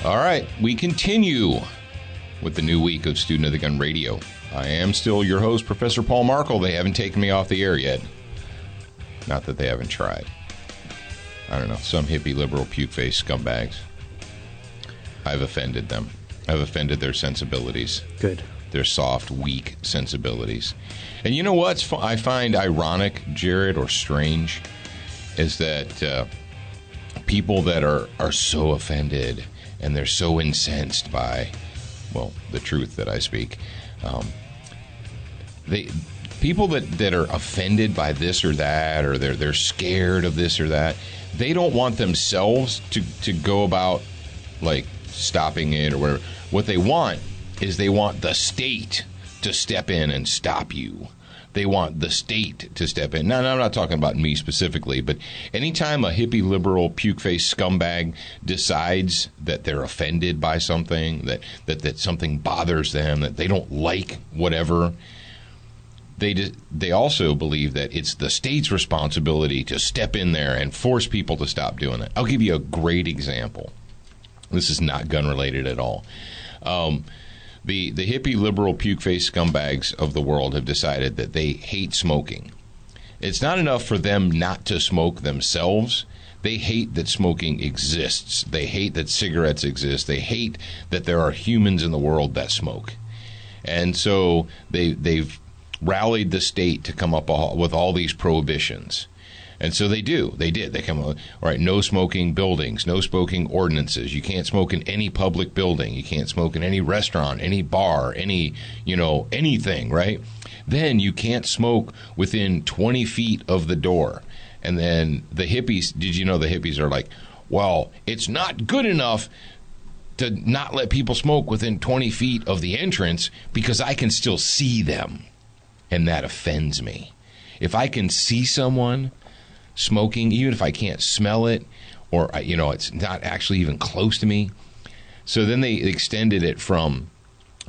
All right, we continue with the new week of Student of the Gun Radio. I am still your host, Professor Paul Markle. They haven't taken me off the air yet. Not that they haven't tried. I don't know, some hippie liberal puke-faced scumbags. I've offended them. I've offended their sensibilities. Good. Their soft, weak sensibilities. And you know what I find ironic, Jared, or strange, is that people that are so offended and they're so incensed by, well, the truth that I speak, people that are offended by this or that, or they're scared of this or that, they don't want themselves to go about like stopping it or whatever. What they want is they want the state to step in and stop you. They want the state to step in. Now, I'm not talking about me specifically, but anytime a hippie liberal puke-faced scumbag decides that they're offended by something, that something bothers them, that they don't like whatever, they also believe that it's the state's responsibility to step in there and force people to stop doing it. I'll give you a great example. This is not gun-related at all. The hippie liberal puke-faced scumbags of the world have decided that they hate smoking. It's not enough for them not to smoke themselves. They hate that smoking exists. They hate that cigarettes exist. They hate that there are humans in the world that smoke. And so they've rallied the state to come up with all these prohibitions. And so they did. They come up, all right, no smoking buildings, no smoking ordinances. You can't smoke in any public building. You can't smoke in any restaurant, any bar, anything, right? Then you can't smoke within 20 feet of the door. And then the hippies, did you know the hippies are like, well, it's not good enough to not let people smoke within 20 feet of the entrance because I can still see them. And that offends me. If I can see someone smoking, even if I can't smell it, or it's not actually even close to me. So then they extended it from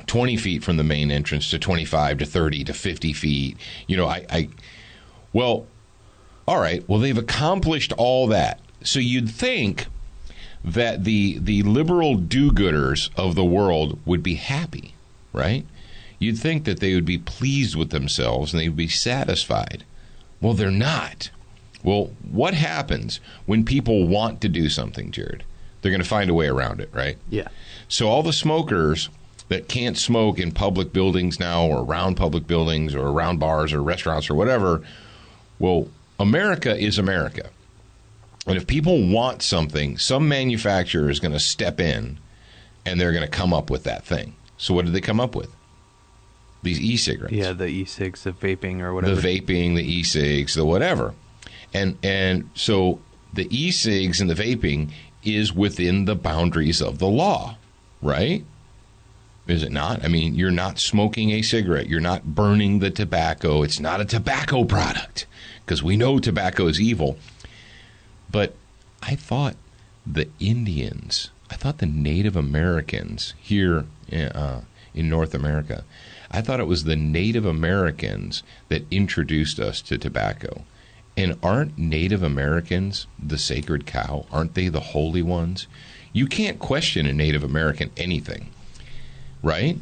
20 feet from the main entrance to 25 to 30 to 50 feet. Well, all right. Well, they've accomplished all that. So you'd think that the liberal do-gooders of the world would be happy, right? You'd think that they would be pleased with themselves and they would be satisfied. Well, they're not. Well, what happens when people want to do something, Jared? They're going to find a way around it, right? Yeah. So all the smokers that can't smoke in public buildings now or around public buildings or around bars or restaurants or whatever, well, America is America. And if people want something, some manufacturer is going to step in and they're going to come up with that thing. So what did they come up with? These e-cigarettes. Yeah, the e-cigs, the vaping or whatever. The vaping, the e-cigs, the whatever. And so the e-cigs and the vaping is within the boundaries of the law, right? Is it not? I mean, you're not smoking a cigarette. You're not burning the tobacco. It's not a tobacco product because we know tobacco is evil. But I thought the Native Americans here in North America, I thought it was the Native Americans that introduced us to tobacco. And aren't Native Americans the sacred cow? Aren't they the holy ones? You can't question a Native American anything, right?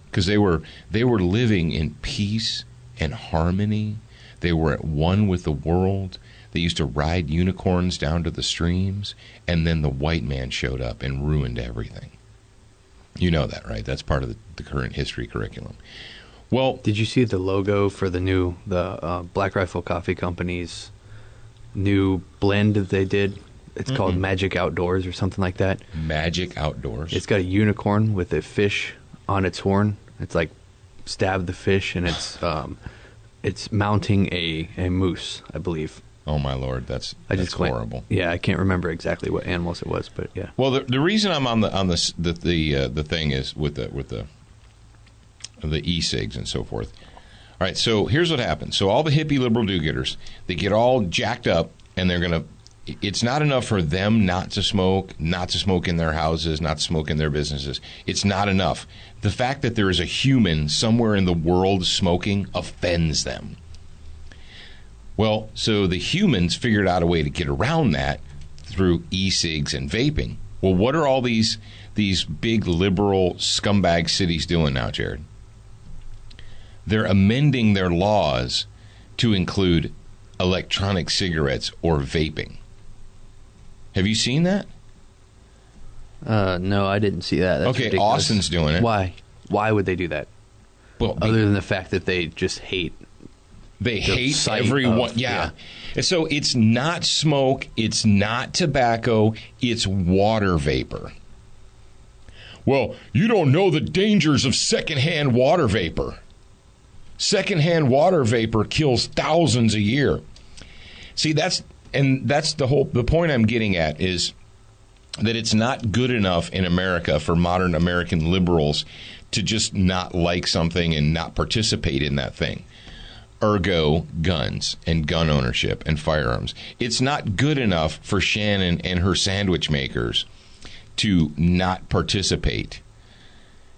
Because they were living in peace and harmony. They were at one with the world. They used to ride unicorns down to the streams, and then the white man showed up and ruined everything. You know that, right? That's part of the current history curriculum. Well, did you see the logo for the Black Rifle Coffee Company's new blend that they did? It's called Magic Outdoors or something like that. Magic Outdoors. It's got a unicorn with a fish on its horn. It's like stabbed the fish, and it's mounting a moose, I believe. Oh my Lord, that's horrible. Yeah, I can't remember exactly what animals it was, but yeah. Well, the reason I'm on the thing is with the e-cigs and so forth. All right, so here's what happens. So all the hippie liberal do-getters, they get all jacked up, and they're going to – it's not enough for them not to smoke in their houses, not to smoke in their businesses. It's not enough. The fact that there is a human somewhere in the world smoking offends them. Well, so the humans figured out a way to get around that through e-cigs and vaping. Well, what are all these big liberal scumbag cities doing now, Jared? They're amending their laws to include electronic cigarettes or vaping. Have you seen that? No, I didn't see that. That's okay, ridiculous. Austin's doing it. Why? Why would they do that? Well, other than the fact that they just hate. They hate everyone. Yeah. And so it's not smoke. It's not tobacco. It's water vapor. Well, you don't know the dangers of secondhand water vapor. Secondhand water vapor kills thousands a year. See, that's the point I'm getting at is that it's not good enough in America for modern American liberals to just not like something and not participate in that thing. Ergo, guns and gun ownership and firearms. It's not good enough for Shannon and her sandwich makers to not participate.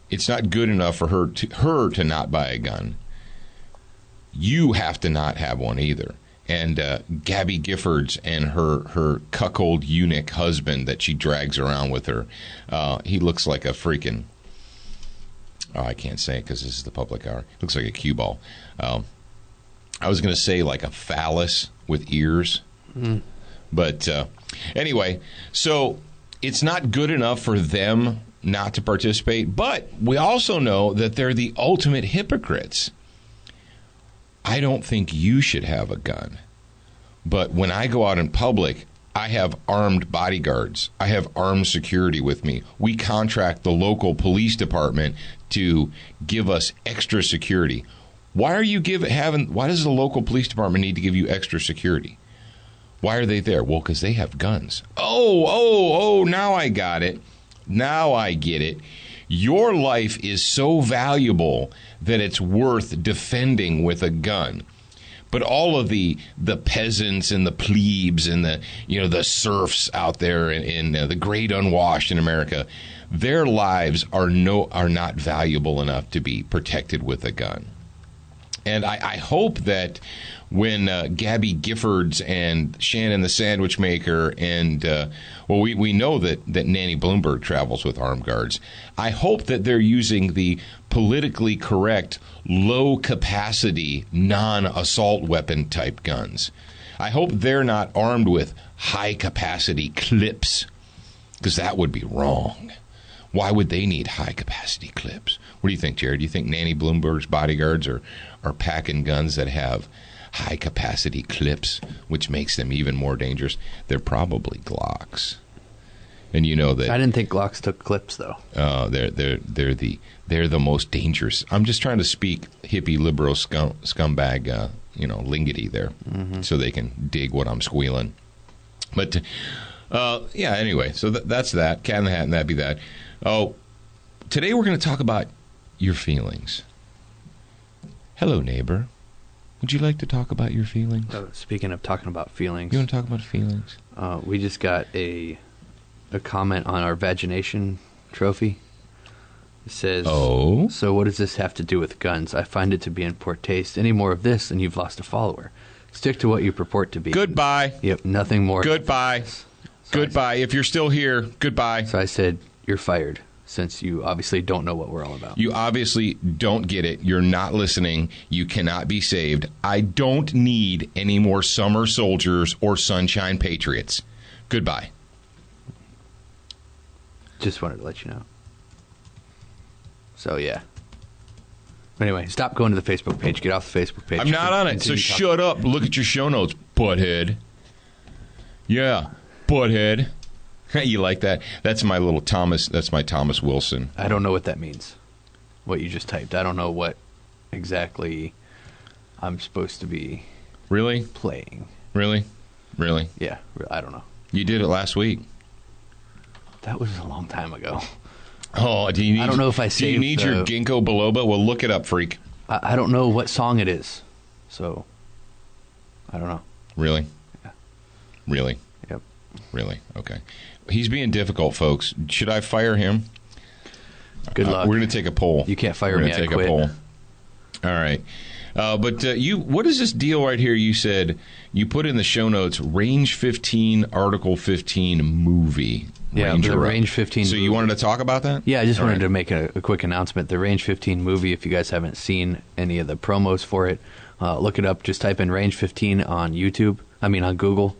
It's not good enough for her to not buy a gun. You have to not have one either. And Gabby Giffords and her cuckold eunuch husband that she drags around with her, he looks like a freaking... Oh, I can't say it because this is the public hour. Looks like a cue ball. I was going to say like a phallus with ears. Mm. But anyway, so it's not good enough for them not to participate. But we also know that they're the ultimate hypocrites. I don't think you should have a gun. But when I go out in public, I have armed bodyguards. I have armed security with me. We contract the local police department to give us extra security. Why are you why does the local police department need to give you extra security? Why are they there? Well, because they have guns. Oh, now I got it. Now I get it. Your life is so valuable that it's worth defending with a gun. But all of the peasants and the plebes and the serfs out there in the great unwashed in America, their lives are not valuable enough to be protected with a gun. And I hope that when Gabby Giffords and Shannon the Sandwich Maker and, we know that Nanny Bloomberg travels with armed guards. I hope that they're using the politically correct, low-capacity, non-assault weapon type guns. I hope they're not armed with high-capacity clips, because that would be wrong. Why would they need high-capacity clips? What do you think, Jared? Do you think Nanny Bloomberg's bodyguards are packing guns that have high-capacity clips, which makes them even more dangerous? They're probably Glocks. And you know that I didn't think Glocks took clips, though. They're the most dangerous. I'm just trying to speak hippie liberal scumbag, lingity there, so they can dig what I'm squealing. But anyway, so that's that. Cat in the Hat, and that'd be that. Oh, today we're going to talk about your feelings. Hello, neighbor. Would you like to talk about your feelings? Speaking of talking about feelings, you want to talk about feelings? We just got a comment on our vagination trophy. It says, "Oh, so what does this have to do with guns? I find it to be in poor taste. Any more of this, and you've lost a follower. Stick to what you purport to be." Goodbye. Yep, nothing more. Goodbye. Goodbye. If you're still here, goodbye. So I said, you're fired, since you obviously don't know what we're all about. You obviously don't get it. You're not listening. You cannot be saved. I don't need any more summer soldiers or sunshine patriots. Goodbye. Just wanted to let you know. So, yeah. Anyway, stop going to the Facebook page. Get off the Facebook page. I'm not on it, so shut up. Look at your show notes, butthead. Yeah, butthead. You like that? That's my little Thomas. That's my Thomas Wilson. I don't know what that means, what you just typed. I don't know what exactly I'm supposed to be really playing. Really? Yeah, I don't know. You did it last week. That was a long time ago. Oh, do you need? I don't know if I saved. Do you need your ginkgo biloba? Well, look it up, freak. I don't know what song it is, so I don't know. Really? Yeah. Really? Yep. Really? Okay. He's being difficult, folks. Should I fire him? Good luck. We're going to take a poll. You can't fire me. We're going to take a poll. All right. But what is this deal right here? You said you put in the show notes, Range 15, Article 15 movie. Yeah, Ranger the Up. Range 15 So you movie. wanted to talk about that? Yeah, I just All wanted right. to make a quick announcement. The Range 15 movie, if you guys haven't seen any of the promos for it, look it up. Just type in Range 15 on on Google,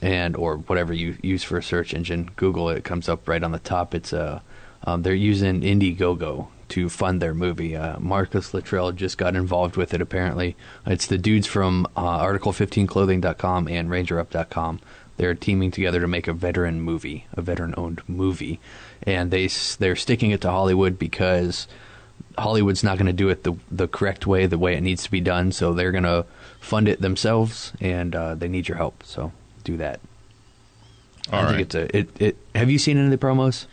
and or whatever you use for a search engine. Google it, comes up right on the top. It's they're using Indiegogo to fund their movie. Marcus Luttrell just got involved with it, apparently. It's the dudes from Article15Clothing.com and RangerUp.com. They're teaming together to make a veteran movie, a veteran-owned movie. And they're sticking it to Hollywood because Hollywood's not going to do it the correct way, the way it needs to be done. So they're going to fund it themselves, and they need your help. So do that. All right. Think have you seen any of the promos?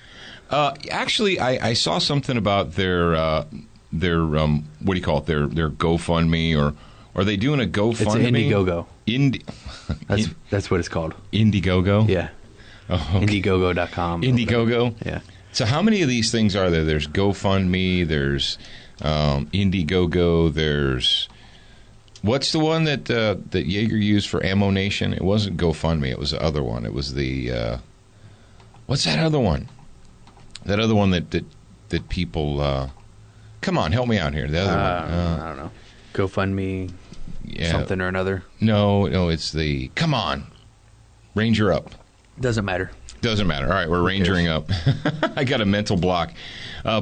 Actually, I saw something about their what do you call it? Their GoFundMe, or are they doing a GoFundMe? It's Indiegogo. Indie. That's what it's called. Indiegogo. Yeah. Oh, okay. Indiegogo.com. Indiegogo. Yeah. So how many of these things are there? There's GoFundMe. There's Indiegogo. There's what's the one that Jaeger used for Ammo Nation? It wasn't GoFundMe. It was the other one. It was the what's that other one? That other one that people come on, help me out here. The other one. I don't know. GoFundMe, Yeah. something or another. No, it's the come on, Ranger Up. Doesn't matter. Doesn't matter. All right, we're rangering up. I got a mental block.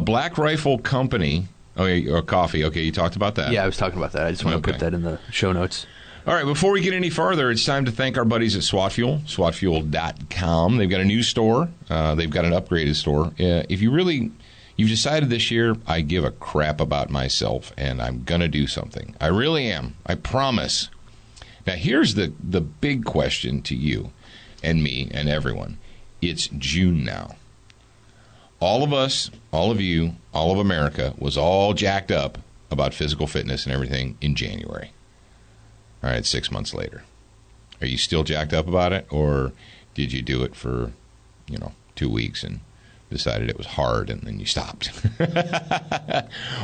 Black Rifle Company. Okay, or coffee. Okay, you talked about that. Yeah, I was talking about that. I just want to Okay. put that in the show notes. All right, before we get any farther, it's time to thank our buddies at SWAT Fuel, SWATfuel.com. They've got a new store. They've got an upgraded store. If you've decided this year, I give a crap about myself, and I'm going to do something. I really am. I promise. Now, here's the big question to you and me and everyone. It's June now. All of us, all of you, all of America was all jacked up about physical fitness and everything in January. All right, 6 months later. Are you still jacked up about it, or did you do it for, 2 weeks and decided it was hard and then you stopped?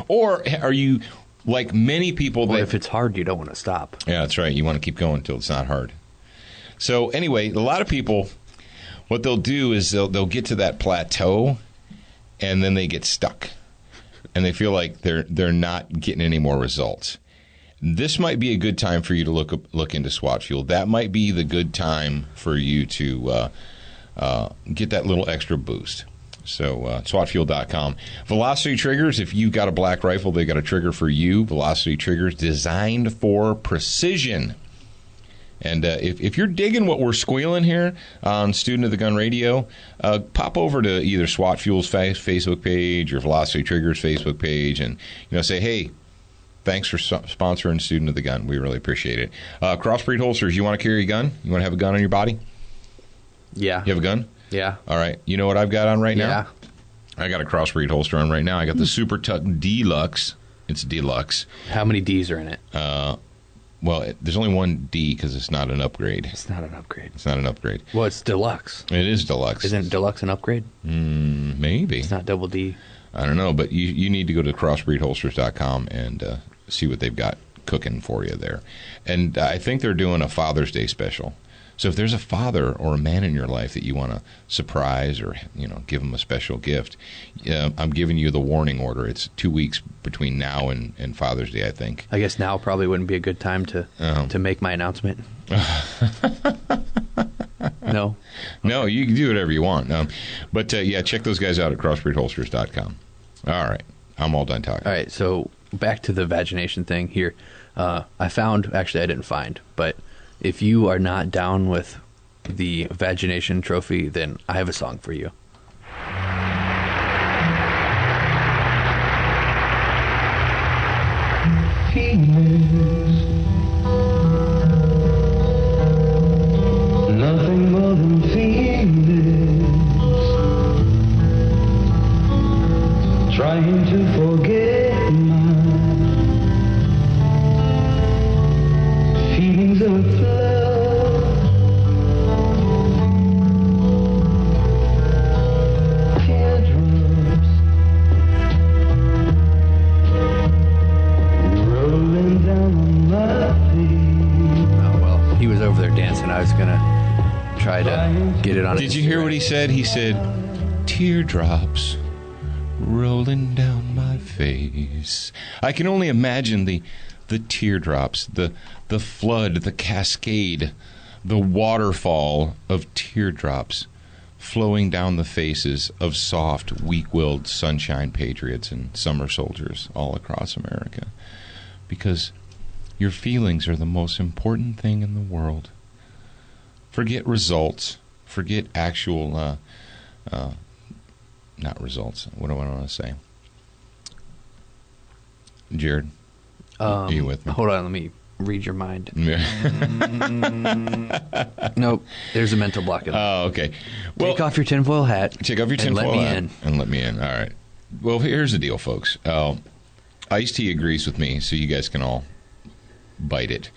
Or are you like many people Well, that... if it's hard, you don't want to stop. Yeah, that's right. You want to keep going until it's not hard. So anyway, a lot of people, what they'll do is they'll get to that plateau, and then they get stuck, and they feel like they're not getting any more results. This might be a good time for you to look into SWAT Fuel. That might be the good time for you to get that little extra boost. So SWATfuel.com. Velocity triggers. If you've got a black rifle, they got a trigger for you. Velocity triggers designed for precision. And if you're digging what we're squealing here on Student of the Gun Radio, pop over to either SWAT Fuel's Facebook page or Velocity Triggers Facebook page, and say, hey, thanks for sponsoring Student of the Gun. We really appreciate it. Crossbreed holsters. You want to carry a gun? You want to have a gun on your body? Yeah. You have a gun? Yeah. All right. You know what I've got on right now? Yeah. I got a Crossbreed holster on right now. I got the Super Tuck Deluxe. It's deluxe. How many D's are in it? Well, there's only one D because it's not an upgrade. It's not an upgrade. It's not an upgrade. Well, it's deluxe. It is deluxe. Isn't deluxe an upgrade? Maybe. It's not double D. I don't know, but you need to go to crossbreedholsters.com and see what they've got cooking for you there. And I think they're doing a Father's Day special. So if there's a father or a man in your life that you want to surprise or give them a special gift, I'm giving you the warning order. It's 2 weeks between now and Father's Day, I think. I guess now probably wouldn't be a good time to make my announcement. No? No, you can do whatever you want. But check those guys out at crossbreedholsters.com. All right. I'm all done talking. All right, so back to the vagination thing here. I didn't find, but if you are not down with the vagination trophy, then I have a song for you. Nothing more than feelings, trying to forget my feelings of love, teardrops rolling down on my face. Oh, well, he was over there dancing. I was going to try to get it on. Did you hear what he said? He said, teardrops rolling down my face. I can only imagine the teardrops, the flood, the cascade, the waterfall of teardrops flowing down the faces of soft, weak-willed sunshine patriots and summer soldiers all across America. Because your feelings are the most important thing in the world. Forget results. Forget actual, not results. What do I want to say? Jared, are you with me? Hold on, let me read your mind. Yeah. Nope, there's a mental block in there. Oh, okay. Well, Take off your tinfoil hat. take off your and tinfoil let me hat in. and let me in. All right. Well, here's the deal, folks. Ice-T agrees with me, so you guys can all bite it.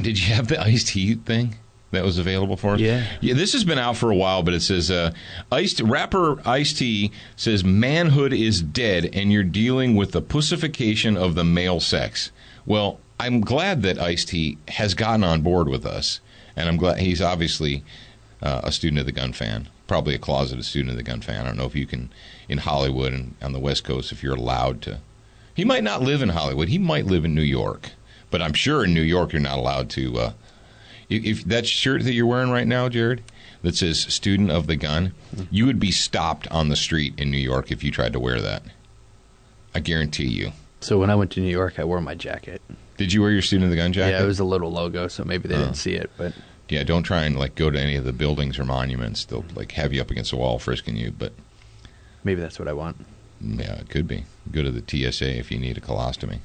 Did you have the Ice-T thing that was available for us? Yeah. Yeah, this has been out for a while, but it says, rapper Ice-T says manhood is dead and you're dealing with the pussification of the male sex. Well, I'm glad that Ice-T has gotten on board with us, and I'm glad he's obviously a student of the gun fan, probably a closeted student of the gun fan. I don't know if you can, in Hollywood and on the West Coast, if you're allowed to. He might not live in Hollywood. He might live in New York. But I'm sure in New York you're not allowed to. If that shirt that you're wearing right now, Jared, that says student of the gun, you would be stopped on the street in New York if you tried to wear that. I guarantee you. So when I went to New York, I wore my jacket. Did you wear your student of the gun jacket? Yeah, it was a little logo, so maybe they didn't see it. But yeah, don't try and go to any of the buildings or monuments. They'll have you up against the wall frisking you. But maybe that's what I want. yeah, it could be. Go to the TSA if you need a colostomy.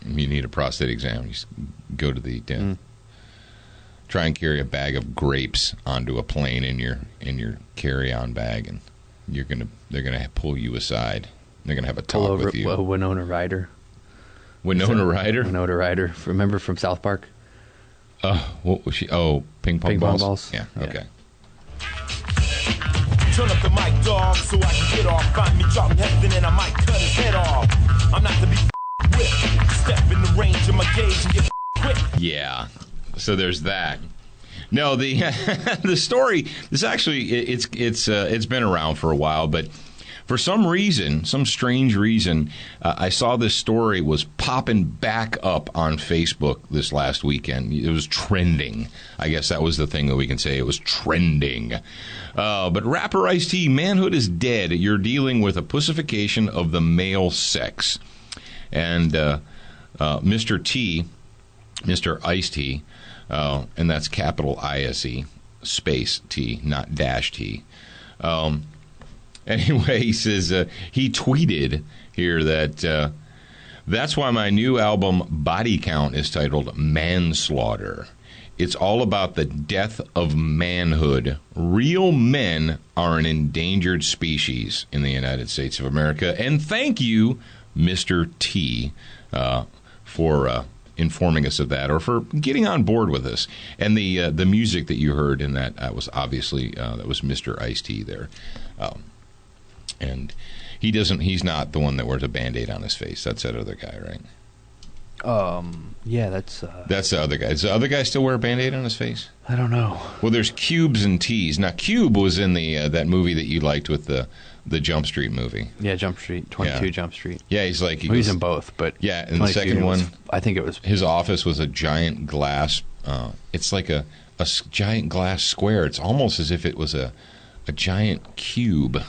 You need a prostate exam. You just go to the try and carry a bag of grapes onto a plane in your carry-on bag, and they're gonna pull you aside. They're gonna have a Pull talk over with you. Winona Ryder. Winona Ryder. Winona Ryder. Remember from South Park? What was she? Oh, ping pong balls. Yeah. Yeah. Okay. Turn up the mic, dog, so I can get off. Find me dropping heaven and I might cut his head off. I'm not to be with. Step in the range of my gauge and get quick. Yeah. So there's that. No, the the story. This actually it's been around for a while, but for some reason, some strange reason, I saw this story was popping back up on Facebook this last weekend. It was trending. I guess that was the thing that we can say. It was trending. But rapper Ice-T, manhood is dead. You're dealing with a pussification of the male sex. And Mr. T, Mr. Ice-T, and that's capital I-S-E, space T, not dash T. Anyway, he says he tweeted here that that's why my new album Body Count is titled Manslaughter. It's all about the death of manhood. Real men are an endangered species in the United States of America. And thank you, Mr. T, for informing us of that, or for getting on board with us. And the music that you heard in that was obviously that was Mr. Ice-T there. And he's not the one that wears a Band-Aid on his face. That's that other guy, right? Yeah, that's the other guy. Does the other guy still wear a Band-Aid on his face? I don't know. Well, there's Cubes and T's. Now, Cube was in the that movie that you liked with the Jump Street movie. Yeah, Jump Street, 22 Yeah. Jump Street. Yeah, he's like... He's in both, but... Yeah, in the 22 second was- one... I think it was... His office was a giant glass... it's like a giant glass square. It's almost as if it was a giant cube.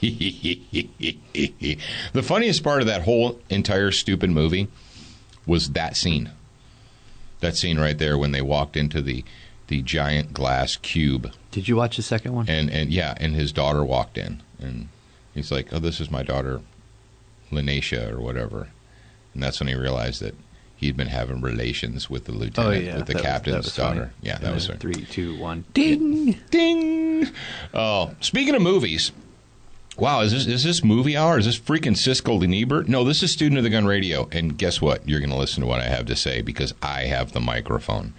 The funniest part of that whole entire stupid movie was that scene. That scene right there when they walked into the giant glass cube. Did you watch the second one? And his daughter walked in, and he's like, "Oh, this is my daughter, Lanesha, or whatever." And that's when he realized that he'd been having relations with the lieutenant, with the captain's daughter. Funny. Yeah, that was 3, 2, 1. Ding! Ding! Oh, speaking of movies, wow, is this movie hour? Is this freaking Siskel and Ebert? No, this is Student of the Gun Radio, and guess what? You're going to listen to what I have to say because I have the microphone.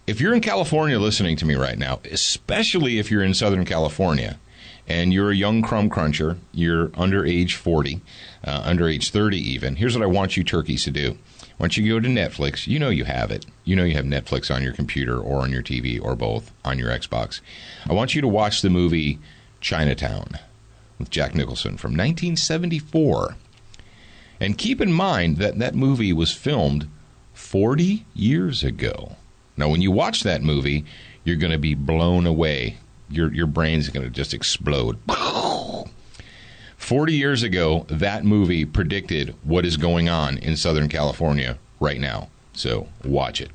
If you're in California listening to me right now, especially if you're in Southern California, and you're a young crumb cruncher, you're under age 40, under age 30 even, here's what I want you turkeys to do. I want you to go to Netflix. You know you have it. You know you have Netflix on your computer or on your TV or both on your Xbox. I want you to watch the movie Chinatown with Jack Nicholson from 1974. And keep in mind that that movie was filmed 40 years ago. Now, when you watch that movie, you're going to be blown away. Your brain's going to just explode. 40 years ago, that movie predicted what is going on in Southern California right now. So watch it.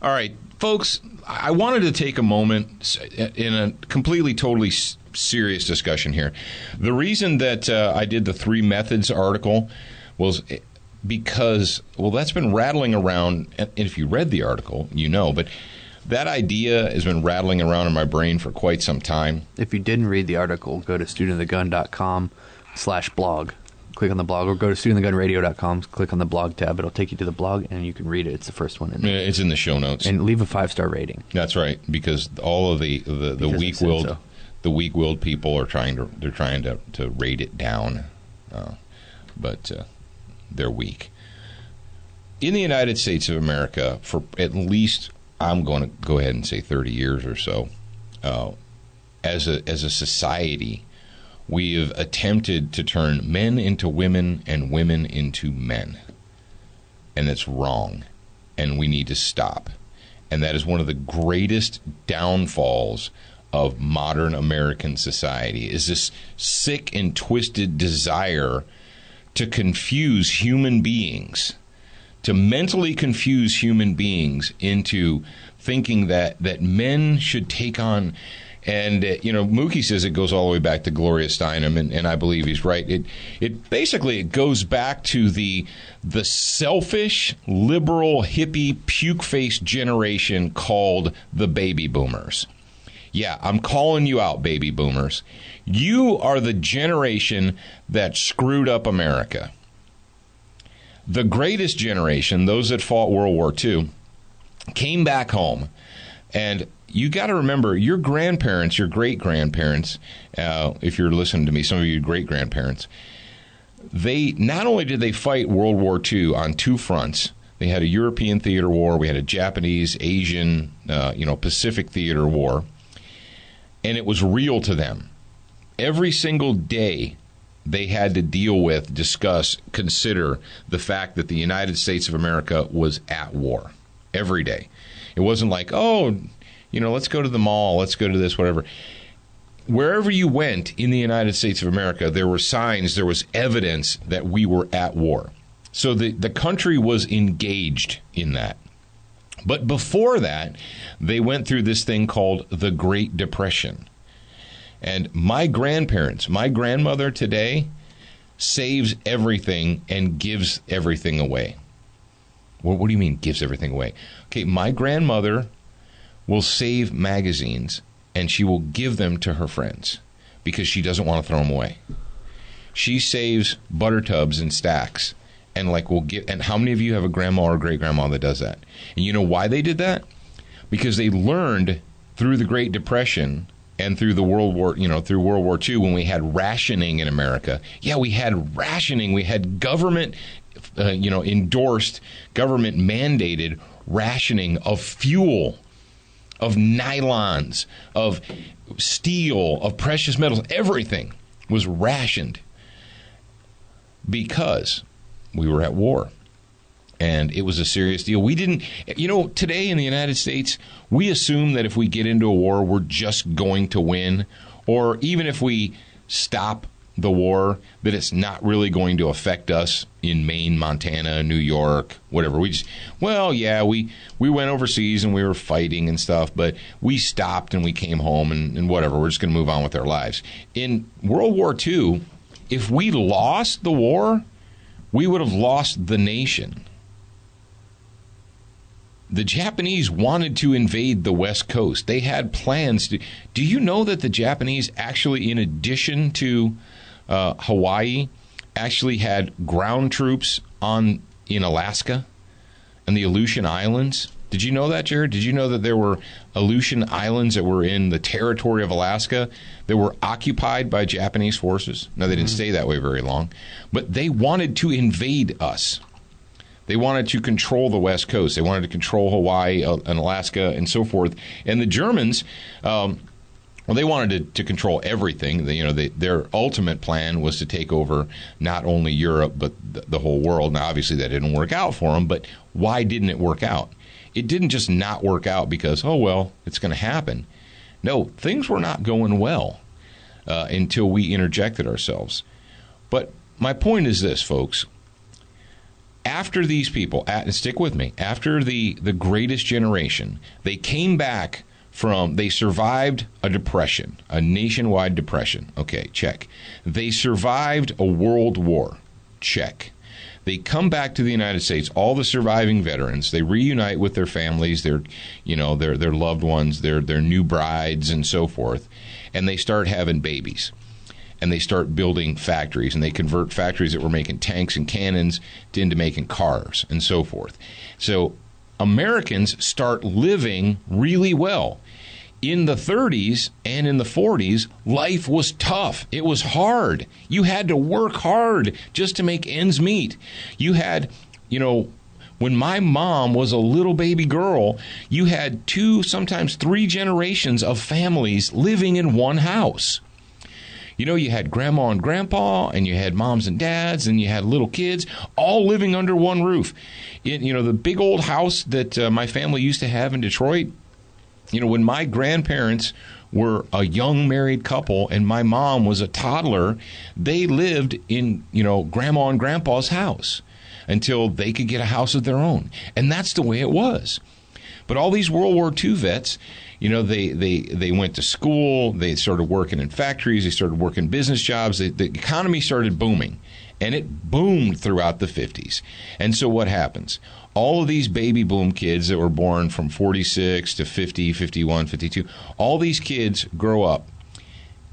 All right, folks, I wanted to take a moment in a completely, totally serious discussion here. The reason that I did the 3 methods article was because, well, that's been rattling around. And if you read the article, you know, but that idea has been rattling around in my brain for quite some time. If you didn't read the article, go to studentofthegun.com/blog. Click on the blog, or go to studentofthegunradio.com, click on the blog tab. It'll take you to the blog, and you can read it. It's the first one in there. It's in the show notes. And leave a 5-star rating. That's right, because all of the weak-willed the weak-willed people are trying to rate it down, but they're weak. In the United States of America, for at least, I'm going to go ahead and say 30 years or so, as a society, we have attempted to turn men into women and women into men. And that's wrong. And we need to stop. And that is one of the greatest downfalls of modern American society, is this sick and twisted desire to confuse human beings, to mentally confuse human beings into thinking that men should take on. And, Mookie says it goes all the way back to Gloria Steinem, and I believe he's right. It basically goes back to the selfish, liberal, hippie, puke-faced generation called the baby boomers. Yeah, I'm calling you out, baby boomers. You are the generation that screwed up America. The greatest generation, those that fought World War II, came back home, and you got to remember, your grandparents, your great-grandparents, if you're listening to me, some of you great-grandparents, they not only did they fight World War II on 2 fronts. They had a European theater war. We had a Japanese, Asian, Pacific theater war. And it was real to them. Every single day they had to deal with, discuss, consider the fact that the United States of America was at war. Every day. It wasn't like, let's go to the mall, let's go to this, whatever. Wherever you went in the United States of America, there were signs, there was evidence that we were at war. So the country was engaged in that. But before that, they went through this thing called the Great Depression. And my grandmother today saves everything and gives everything away. Well, what do you mean gives everything away? Okay, my grandmother will save magazines and she will give them to her friends because she doesn't want to throw them away. She saves butter tubs and stacks and will give. And how many of you have a grandma or a great grandma that does that? And you know why they did that? Because they learned through the Great Depression and through the World War II, when we had rationing in America. Yeah, we had rationing. We had government, endorsed, government mandated rationing of fuel, of nylons, of steel, of precious metals. Everything was rationed because we were at war. And it was a serious deal. We didn't, today in the United States, we assume that if we get into a war, we're just going to win. Or even if we stop the war, that it's not really going to affect us in Maine, Montana, New York, whatever. We went overseas and we were fighting and stuff, but we stopped and we came home and whatever. We're just going to move on with our lives. In World War II, if we lost the war, we would have lost the nation. The Japanese wanted to invade the West Coast. They had plans to. Do you know that the Japanese actually, in addition to Hawaii, actually had ground troops in Alaska and the Aleutian Islands? Did you know that, Jared? Did you know that there were Aleutian Islands that were in the territory of Alaska that were occupied by Japanese forces? Now, they didn't stay that way very long, but they wanted to invade us. They wanted to control the West Coast. They wanted to control Hawaii and Alaska and so forth. And the Germans, well, they wanted to control everything. Their ultimate plan was to take over not only Europe, but the whole world. Now, obviously, that didn't work out for them, but why didn't it work out? It didn't just not work out because, oh, well, it's going to happen. No, things were not going well until we interjected ourselves. But my point is this, folks. After these people, stick with me, after the greatest generation, they came back they survived a depression, a nationwide depression. Okay, check. They survived a world war. Check. They come back to the United States, all the surviving veterans. They reunite with their families, their loved ones, their new brides, and so forth, and they start having babies. And they start building factories, and they convert factories that were making tanks and cannons into making cars and so forth. So Americans start living really well. In the 30s and in the 40s, life was tough. It was hard. You had to work hard just to make ends meet. You had, when my mom was a little baby girl, you had 2, sometimes 3 generations of families living in one house. You had grandma and grandpa, and you had moms and dads, and you had little kids, all living under one roof. The big old house that my family used to have in Detroit, when my grandparents were a young married couple and my mom was a toddler, they lived in, grandma and grandpa's house until they could get a house of their own. And that's the way it was. But all these World War II vets, they went to school, they started working in factories, they started working business jobs, the economy started booming, and it boomed throughout the 50s. And so what happens? All of these baby boom kids that were born from 46 to 50, 51, 52, all these kids grow up,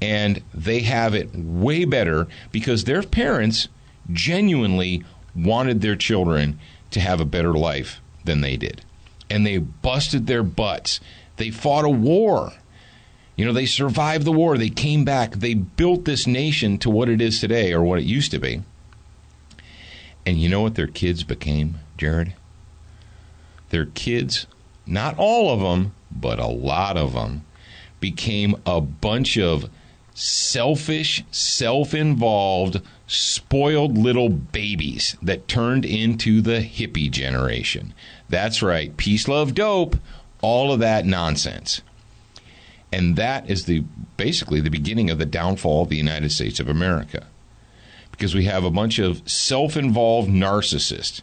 and they have it way better because their parents genuinely wanted their children to have a better life than they did. And they busted their butts. They fought a war. They survived the war. They came back. They built this nation to what it is today, or what it used to be. And you know what their kids became, Jared? Their kids, not all of them, but a lot of them, became a bunch of selfish, self-involved, spoiled little babies that turned into the hippie generation. That's right. Peace, love, dope. All of that nonsense. And that is basically the beginning of the downfall of the United States of America. Because we have a bunch of self-involved narcissists,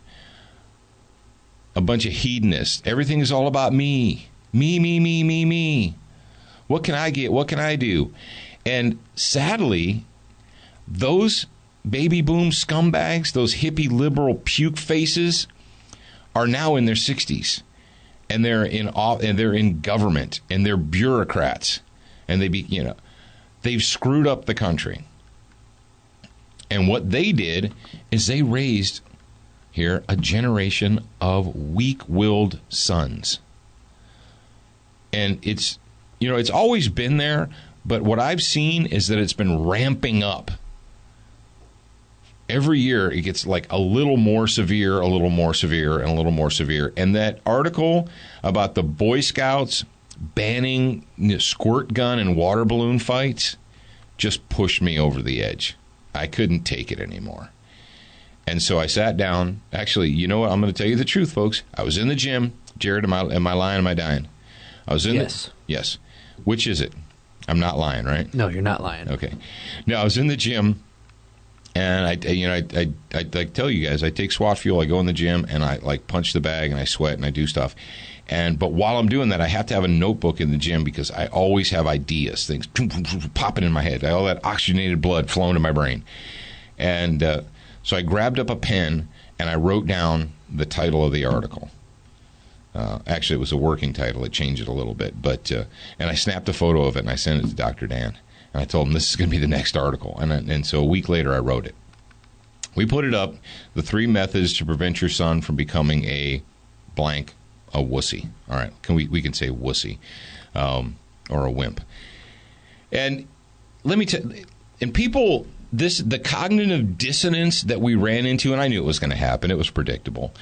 a bunch of hedonists. Everything is all about me. Me, me, me, me, me. What can I get? What can I do? And sadly, those baby boom scumbags, those hippie liberal puke faces, are now in their 60s. And they're in government, and they're bureaucrats, and they've screwed up the country. And what they did is they raised here a generation of weak-willed sons. And it's always been there, but what I've seen is that it's been ramping up. Every year it gets like a little more severe, a little more severe, and a little more severe. And that article about the Boy Scouts banning squirt gun and water balloon fights just pushed me over the edge. I couldn't take it anymore. And so I sat down. Actually, you know what? I'm going to tell you the truth, folks. I was in the gym. Jared, am I lying? Am I dying? I was in Yes. Yes. Which is it? I'm not lying, right? No, you're not lying. Okay. No, I was in the gym. And I tell you guys, I take SWAT fuel. I go in the gym and I punch the bag and I sweat and I do stuff. But while I'm doing that, I have to have a notebook in the gym because I always have ideas, things popping in my head, all that oxygenated blood flowing to my brain. And so I grabbed up a pen and I wrote down the title of the article. Actually, it was a working title. It changed it a little bit, and I snapped a photo of it and I sent it to Dr. Dan. And I told him this is going to be the next article. And so a week later, I wrote it. We put it up, the 3 methods to prevent your son from becoming a blank a wussy. All right, we can say wussy or a wimp. And let me tell and people, the cognitive dissonance that we ran into, and I knew it was going to happen. It was predictable.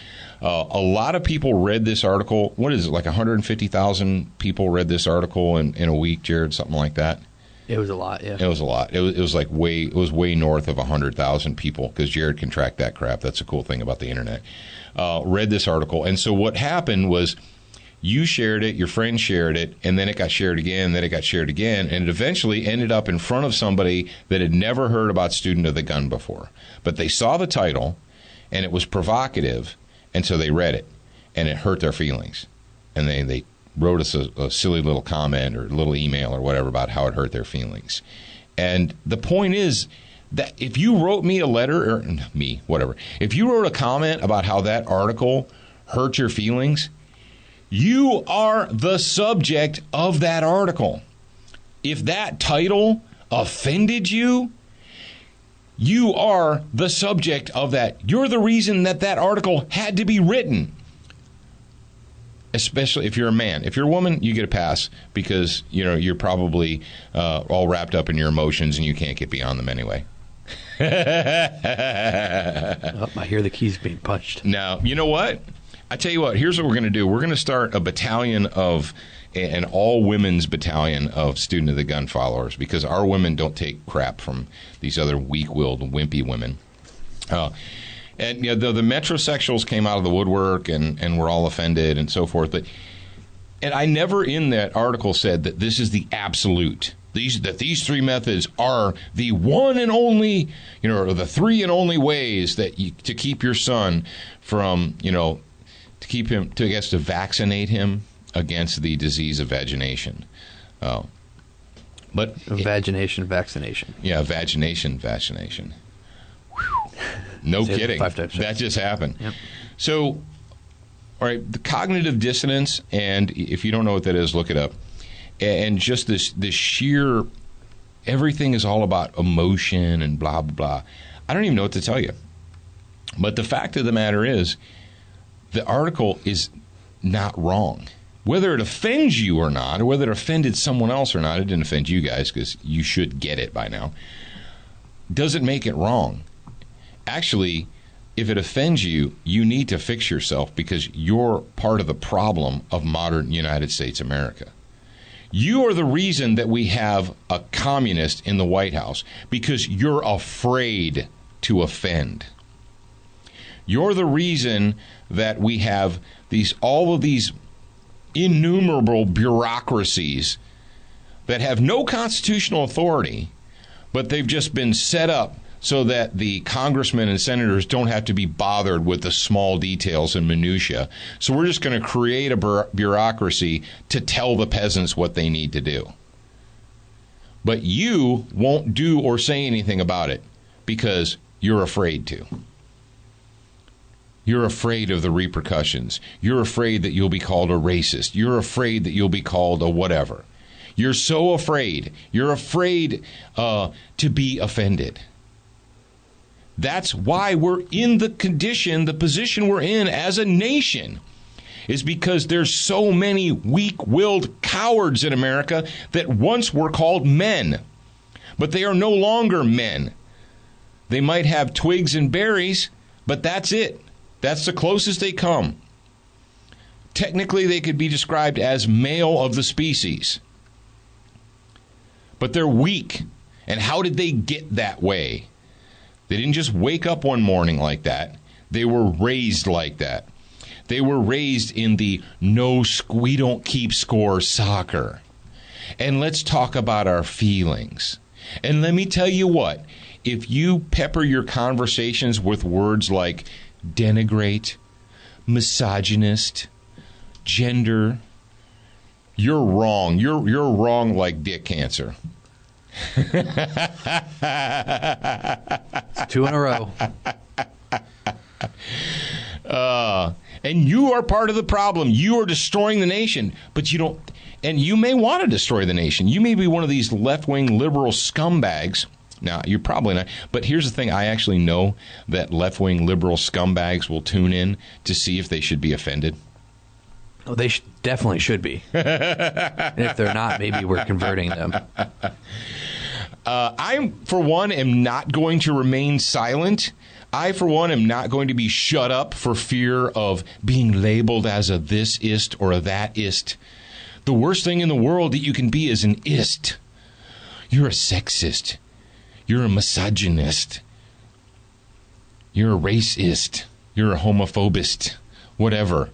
A lot of people read this article. What is it, like 150,000 people read this article in a week, Jared, something like that? It was a lot, yeah. It was a lot. It was like way north of 100,000 people, because Jared can track that crap. That's a cool thing about the internet. Read this article. And so what happened was you shared it, your friend shared it, and then it got shared again, then it got shared again, and it eventually ended up in front of somebody that had never heard about Student of the Gun before. But they saw the title, and it was provocative, and so they read it, and it hurt their feelings. And they wrote us a silly little comment or little email or whatever about how it hurt their feelings. And the point is that if you wrote me a letter, or me, whatever, if you wrote a comment about how that article hurt your feelings, you are the subject of that article. If that title offended you, you are the subject of that. You're the reason that article had to be written. Especially if you're a man. If you're a woman, you get a pass because you're probably all wrapped up in your emotions and you can't get beyond them anyway. Oh, I hear the keys being punched. Now, you know what? I tell you what, here's what we're going to do. We're going to start a battalion an all-women's battalion of Student of the Gun followers, because our women don't take crap from these other weak-willed, wimpy women. And the metrosexuals came out of the woodwork and were all offended and so forth. And I never in that article said that this is the absolute. That these three methods are the one and only, or the three and only ways that to keep your son from, to vaccinate him against the disease of vagination. Vagination, vaccination. Yeah, vaccination. No kidding. That just happened. Yep. So, all right, the cognitive dissonance, and if you don't know what that is, look it up. And just this sheer, everything is all about emotion and blah, blah, blah. I don't even know what to tell you. But the fact of the matter is, the article is not wrong. Whether it offends you or not, or whether it offended someone else or not, it didn't offend you guys because you should get it by now, doesn't make it wrong. Actually, if it offends you, you need to fix yourself because you're part of the problem of modern United States America. You are the reason that we have a communist in the White House because you're afraid to offend. You're the reason that we have all of these innumerable bureaucracies that have no constitutional authority, but they've just been set up so that the congressmen and senators don't have to be bothered with the small details and minutia. So we're just going to create a bureaucracy to tell the peasants what they need to do. But you won't do or say anything about it because you're afraid to. You're afraid of the repercussions. You're afraid that you'll be called a racist. You're afraid that you'll be called a whatever. You're so afraid. You're afraid to be offended. That's why we're in the position we're in as a nation, is because there's so many weak-willed cowards in America that once were called men, but they are no longer men. They might have twigs and berries, but that's it. That's the closest they come. Technically, they could be described as male of the species, but they're weak. And how did they get that way? They didn't just wake up one morning like that. They were raised like that. They were raised in the we don't keep score soccer. And let's talk about our feelings. And let me tell you what, if you pepper your conversations with words like denigrate, misogynist, gender, you're wrong. You're wrong like dick cancer. It's 2 in a row. And you are part of the problem. You are destroying the nation, but you don't. And you may want to destroy the nation. You may be one of these left-wing liberal scumbags. Now, you're probably not. But here's the thing. I actually know that left-wing liberal scumbags will tune in to see if they should be offended. Oh, they definitely should be. And if they're not, maybe we're converting them. I, for one, am not going to remain silent. I, for one, am not going to be shut up for fear of being labeled as a this-ist or a that-ist. The worst thing in the world that you can be is an ist. You're a sexist. You're a misogynist. You're a racist. You're a homophobist. Whatever.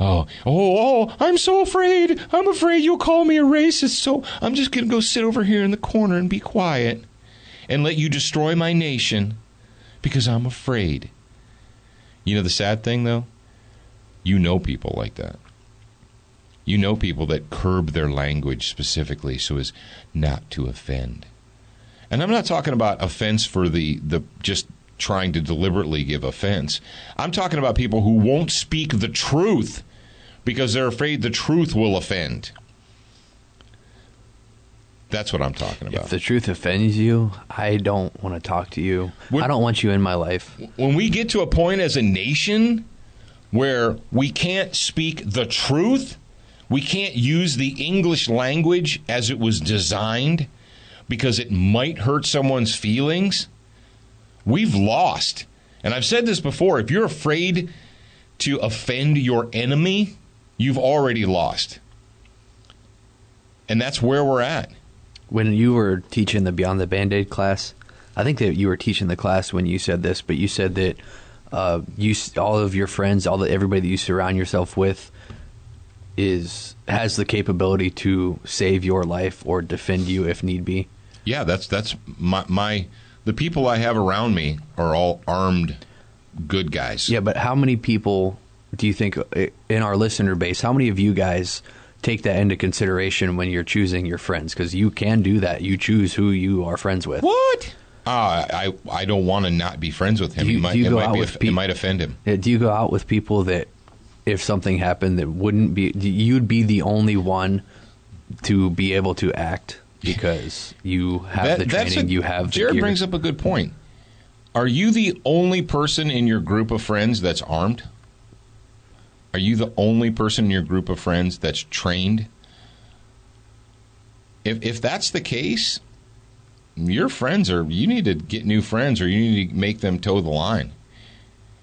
Oh, I'm so afraid. I'm afraid you'll call me a racist, so I'm just going to go sit over here in the corner and be quiet and let you destroy my nation because I'm afraid. You know the sad thing, though? You know people like that. You know people that curb their language specifically so as not to offend. And I'm not talking about offense for the just trying to deliberately give offense. I'm talking about people who won't speak the truth because they're afraid the truth will offend. That's what I'm talking about. If the truth offends you, I don't want to talk to you. I don't want you in my life. When we get to a point as a nation where we can't speak the truth, we can't use the English language as it was designed because it might hurt someone's feelings, we've lost. And I've said this before, if you're afraid to offend your enemy, you've already lost. And that's where we're at. When you were teaching the Beyond the Band-Aid class, I think that you were teaching the class when you said this, but you said that all of your friends, everybody that you surround yourself with has the capability to save your life or defend you if need be. Yeah, that's the people I have around me are all armed good guys. Yeah, but how many people do you think in our listener base, how many of you guys take that into consideration when you're choosing your friends? Because you can do that. You choose who you are friends with. What? I don't want to not be friends with him. It might offend him. Do you go out with people that if something happened that wouldn't be, you'd be the only one to be able to act because you have the training, you have the Jared gear. brings up a good point. Are you the only person in your group of friends that's armed? Are you the only person in your group of friends that's trained? If that's the case, your friends you need to get new friends or you need to make them toe the line.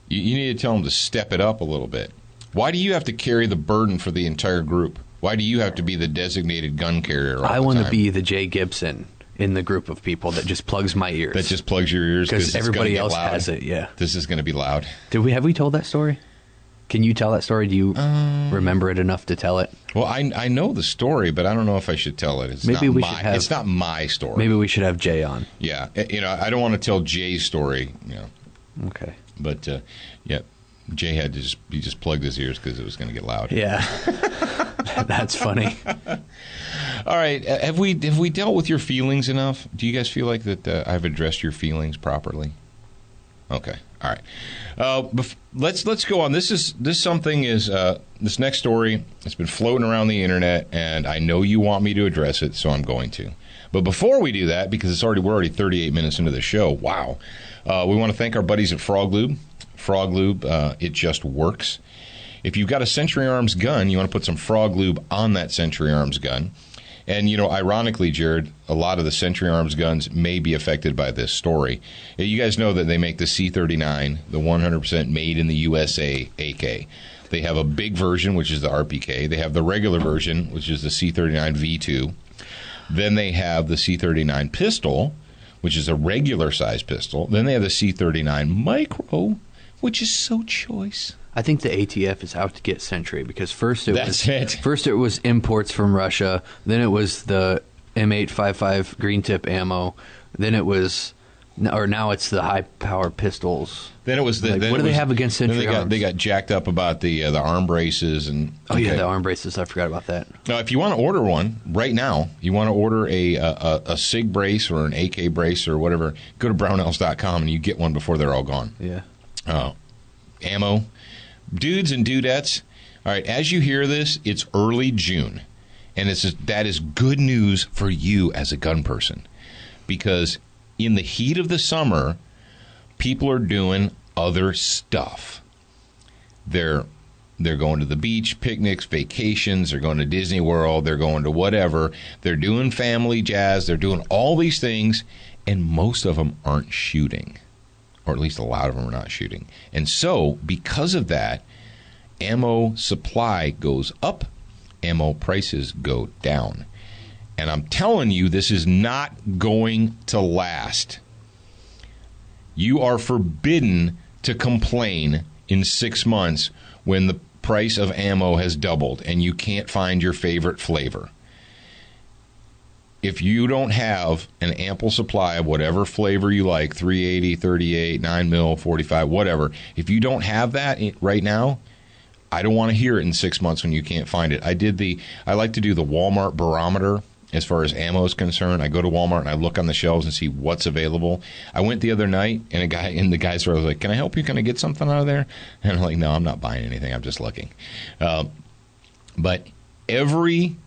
You need to tell them to step it up a little bit. Why do you have to carry the burden for the entire group? Why do you have to be the designated gun carrier all the time? I want to be the Jay Gibson in the group of people that just plugs my ears. That just plugs your ears because everybody else has it. Yeah, this is going to be loud. Have we told that story? Can you tell that story? Do you remember it enough to tell it? Well, I know the story, but I don't know if I should tell it. It's not my story. Maybe we should have Jay on. Yeah, I don't want to tell Jay's story. Okay. But yeah, Jay had to just plugged his ears because it was going to get loud. Yeah, that's funny. All right, have we dealt with your feelings enough? Do you guys feel like that I've addressed your feelings properly? Okay. All right. Let's go on. This next story. It's been floating around the internet, and I know you want me to address it, so I'm going to. But before we do that, because we're already 38 minutes into the show. Wow. We want to thank our buddies at Frog Lube. Frog Lube, it just works. If you've got a Century Arms gun, you want to put some Frog Lube on that Century Arms gun. And, ironically, Jared, a lot of the Century Arms guns may be affected by this story. You guys know that they make the C39, the 100% made in the USA AK. They have a big version, which is the RPK. They have the regular version, which is the C39 V2. Then they have the C39 pistol, which is a regular size pistol. Then they have the C39 Micro, which is so choice. I think the ATF is out to get Century because first it First was imports from Russia, then it was the M855 green tip ammo, then it was, or now it's the high power pistols. Then it was the. What do they have against Century Arms? They got jacked up about the arm braces and. Oh yeah, the arm braces. I forgot about that. Now, if you want to order one right now, you want to order a SIG brace or an AK brace or whatever. Go to brownells.com and you get one before they're all gone. Yeah. Ammo. Dudes and dudettes, all right, as you hear this, it's early June, and that is good news for you as a gun person, because in the heat of the summer, people are doing other stuff. They're They're going to the beach, picnics, vacations. They're going to Disney World. They're going to whatever. They're doing family jazz. They're doing all these things, and most of them aren't shooting, or at least a lot of them are not shooting. And so, because of that, ammo supply goes up, ammo prices go down. And I'm telling you, this is not going to last. You are forbidden to complain in 6 months when the price of ammo has doubled and you can't find your favorite flavor. If you don't have an ample supply of whatever flavor you like, 380, 38, 9mm, 45, whatever, if you don't have that right now, I don't want to hear it in 6 months when you can't find it. I like to do the Walmart barometer as far as ammo is concerned. I go to Walmart and I look on the shelves and see what's available. I went the other night and the guy sort of was like, "Can I help you? Can I get something out of there?" And I'm like, "No, I'm not buying anything. I'm just looking." But every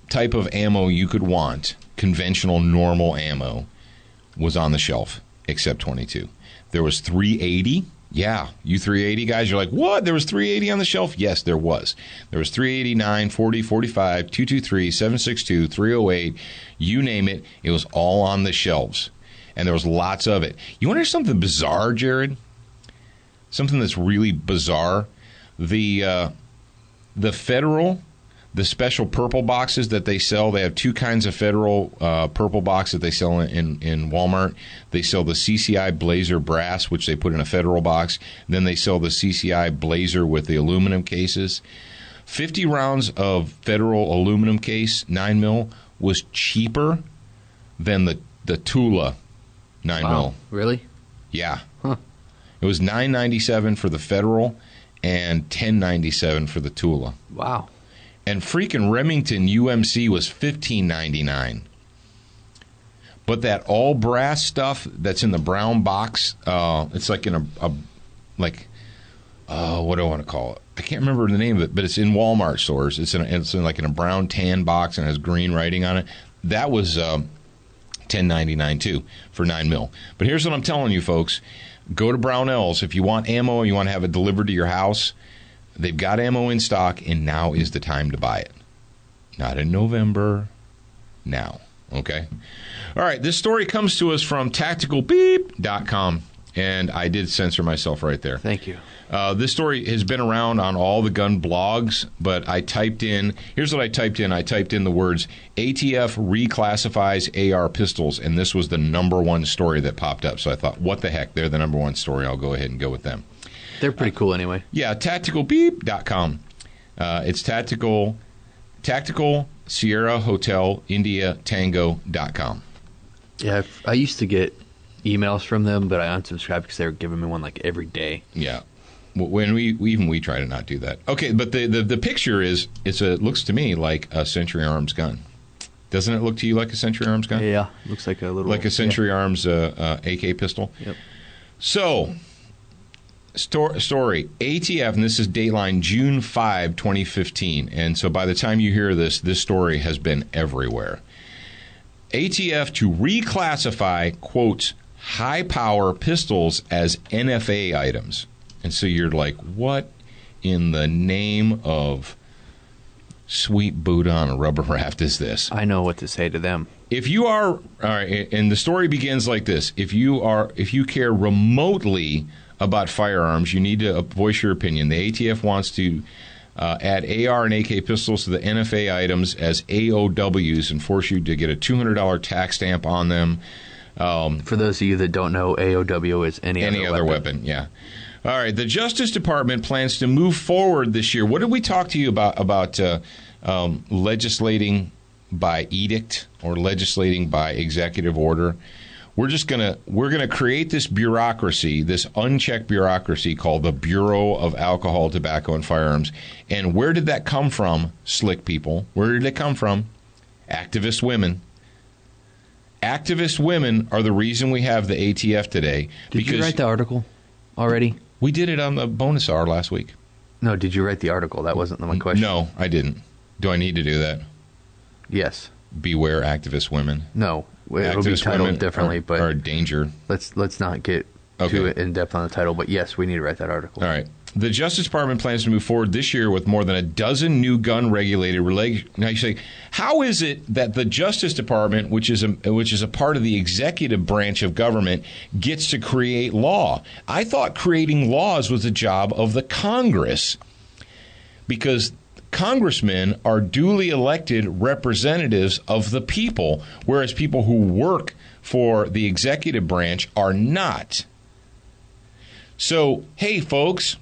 type of ammo you could want, conventional, normal ammo, was on the shelf except 22. There was 380. Yeah, you 380 guys, you're like, what? There was 380 on the shelf? Yes, there was. There was 389, 40, 45, 223, 762, 308, you name it. It was all on the shelves, and there was lots of it. You want to hear something bizarre, Jared? Something that's really bizarre? The Federal, the special purple boxes that they sell, they have two kinds of Federal purple box that they sell in Walmart. They sell the CCI Blazer brass, which they put in a Federal box. Then they sell the CCI Blazer with the aluminum cases. 50 rounds of Federal aluminum case, 9mm, was cheaper than the Tula 9mm. Wow, really? Yeah. Huh. It was $9.97 for the Federal and $10.97 for the Tula. Wow. And freaking Remington UMC was $15.99. But that all brass stuff that's in the brown box, it's like in what do I want to call it? I can't remember the name of it, but it's in Walmart stores. It's in a brown tan box and has green writing on it. That was $10.99 too for 9mm. But here's what I'm telling you, folks: go to Brownells if you want ammo and you want to have it delivered to your house. They've got ammo in stock, and now is the time to buy it. Not in November. Now. Okay? All right, this story comes to us from tacticalbeep.com, and I did censor myself right there. Thank you. This story has been around on all the gun blogs, but I typed in, here's what I typed in. I typed in the words, ATF reclassifies AR pistols, and this was the number one story that popped up. So I thought, what the heck, they're the number one story. I'll go ahead and go with them. They're pretty cool anyway. Yeah, tacticalbeep.com. It's tactical Sierra Hotel India Tango.com. Yeah, I used to get emails from them, but I unsubscribed because they were giving me one like every day. Yeah. When we try to not do that. Okay, but the picture is, it looks to me like a Century Arms gun. Doesn't it look to you like a Century Arms gun? Yeah, looks like a little... Like a Century Arms AK pistol? Yep. So... Story, ATF, and this is Dateline, June 5, 2015. And so by the time you hear this story has been everywhere. ATF to reclassify, quotes, high-power pistols as NFA items. And so you're like, what in the name of sweet Buddha on a rubber raft is this? I know what to say to them. If you are, all right, and the story begins like this. If you care remotely about firearms, you need to voice your opinion. The ATF wants to add AR and AK pistols to the NFA items as AOWs and force you to get a $200 tax stamp on them. For those of you that don't know, AOW is any other weapon. Yeah. All right. The Justice Department plans to move forward this year. What did we talk to you about legislating by edict or legislating by executive order? We're gonna create this bureaucracy, this unchecked bureaucracy called the Bureau of Alcohol, Tobacco, and Firearms. And where did that come from, slick people? Where did it come from? Activist women. Activist women are the reason we have the ATF today. Did you write the article already? We did it on the bonus hour last week. No, did you write the article? That wasn't my question. No, I didn't. Do I need to do that? Yes. Beware activist women. No. It'll be titled differently, but are a danger. Let's not get too in depth on the title. But yes, we need to write that article. All right. The Justice Department plans to move forward this year with more than a dozen new gun-regulated Now you say, how is it that the Justice Department, which is a part of the executive branch of government, gets to create law? I thought creating laws was the job of the Congress, because congressmen are duly elected representatives of the people, whereas people who work for the executive branch are not. So, hey, folks,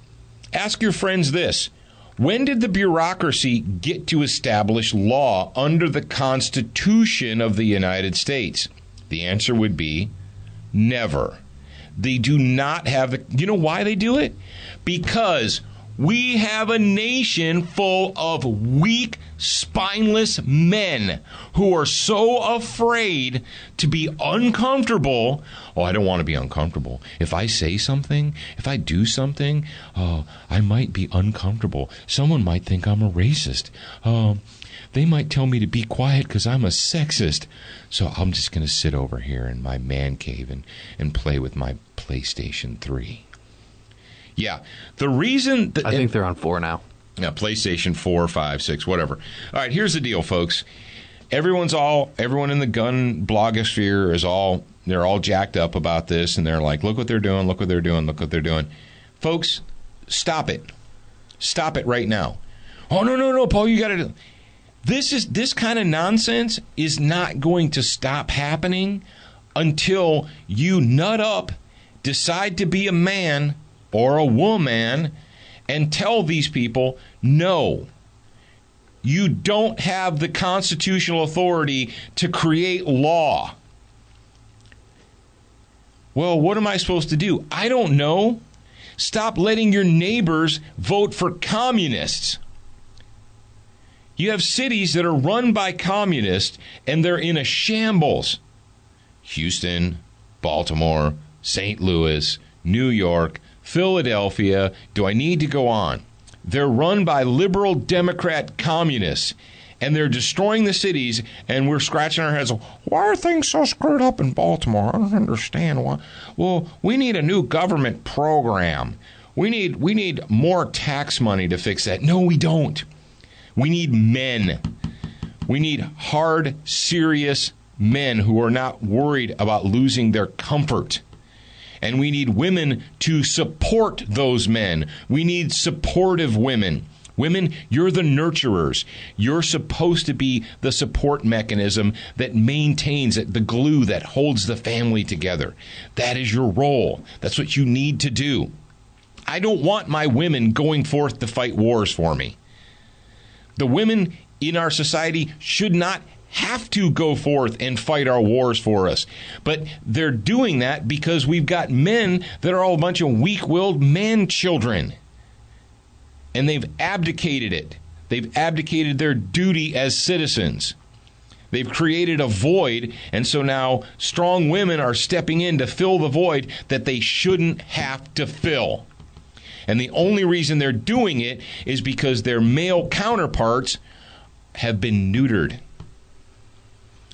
ask your friends this. When did the bureaucracy get to establish law under the Constitution of the United States? The answer would be never. They do not have the... You know why they do it? Because we have a nation full of weak, spineless men who are so afraid to be uncomfortable. Oh, I don't want to be uncomfortable. If I say something, if I do something, I might be uncomfortable. Someone might think I'm a racist. They might tell me to be quiet because I'm a sexist. So I'm just going to sit over here in my man cave and play with my PlayStation 3. Yeah, the reason that... I think they're on 4 now. Yeah, PlayStation 4, 5, 6, whatever. All right, here's the deal, folks. Everyone in the gun blogosphere they're all jacked up about this, and they're like, look what they're doing, look what they're doing, look what they're doing. Folks, stop it. Stop it right now. Oh, no, Paul, you got to... This kind of nonsense is not going to stop happening until you nut up, decide to be a man or a woman, and tell these people, no, you don't have the constitutional authority to create law. Well, what am I supposed to do? I don't know. Stop letting your neighbors vote for communists. You have cities that are run by communists, and they're in a shambles. Houston, Baltimore, St. Louis, New York, Philadelphia. Do I need to go on? They're run by liberal Democrat communists, and they're destroying the cities, and we're scratching our heads. Why are things so screwed up in Baltimore? I don't understand why. Well, we need a new government program. We need more tax money to fix that. No, we don't. We need men. We need hard, serious men who are not worried about losing their comfort. And we need women to support those men. We need supportive women. Women, you're the nurturers. You're supposed to be the support mechanism that maintains it, the glue that holds the family together. That is your role. That's what you need to do. I don't want my women going forth to fight wars for me. The women in our society should not have to go forth and fight our wars for us. But they're doing that because we've got men that are all a bunch of weak-willed man-children. And they've abdicated it. They've abdicated their duty as citizens. They've created a void, and so now strong women are stepping in to fill the void that they shouldn't have to fill. And the only reason they're doing it is because their male counterparts have been neutered.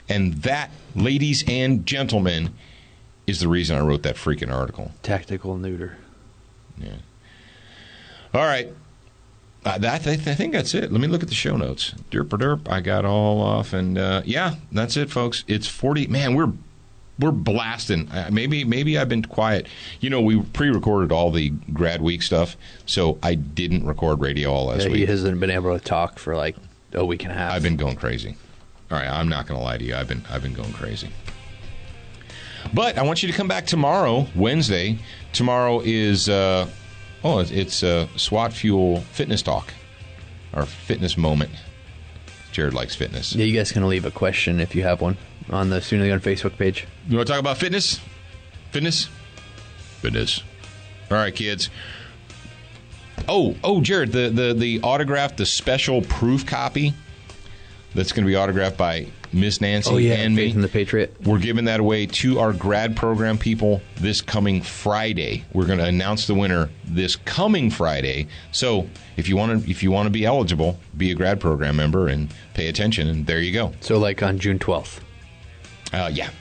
And that, ladies and gentlemen, is the reason I wrote that freaking article. Tactical neuter. Yeah. All right. I think that's it. Let me look at the show notes. Derp. I got all off. And, yeah, that's it, folks. It's 40. Man, we're blasting. Maybe I've been quiet. You know, we pre-recorded all the grad week stuff, so I didn't record radio all last week. He hasn't been able to talk for like a week and a half. I've been going crazy. All right, I'm not going to lie to you. I've been going crazy. But I want you to come back tomorrow, Wednesday. Tomorrow is it's SWAT Fuel Fitness Talk, our fitness moment. Jared likes fitness. Yeah, you guys can leave a question if you have one on the Sooner Gun Facebook page. You want to talk about fitness? Fitness. All right, kids. Oh, Jared, the autograph, the special proof copy that's going to be autographed by Miss Nancy and me. Faith in the Patriot. We're giving that away to our grad program people this coming Friday. We're going to announce the winner this coming Friday. So if you want to be eligible, be a grad program member and pay attention, and there you go. So like on June 12th. Yeah. Yep.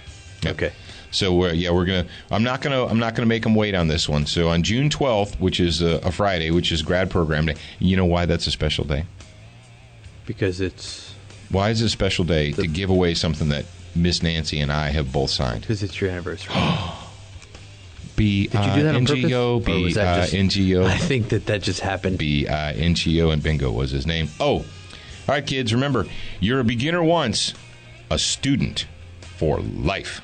Okay. So we're gonna. I'm not gonna make them wait on this one. So on June 12th, which is a Friday, which is grad program day. You know why that's a special day? Because it's Why is it a special day to give away something that Miss Nancy and I have both signed? because it's your anniversary. B Did you do that on purpose? NGO, Or was that just- NGO. I think that just happened. BINGO, and Bingo was his name. Oh, all right, kids, remember, you're a beginner once, a student for life.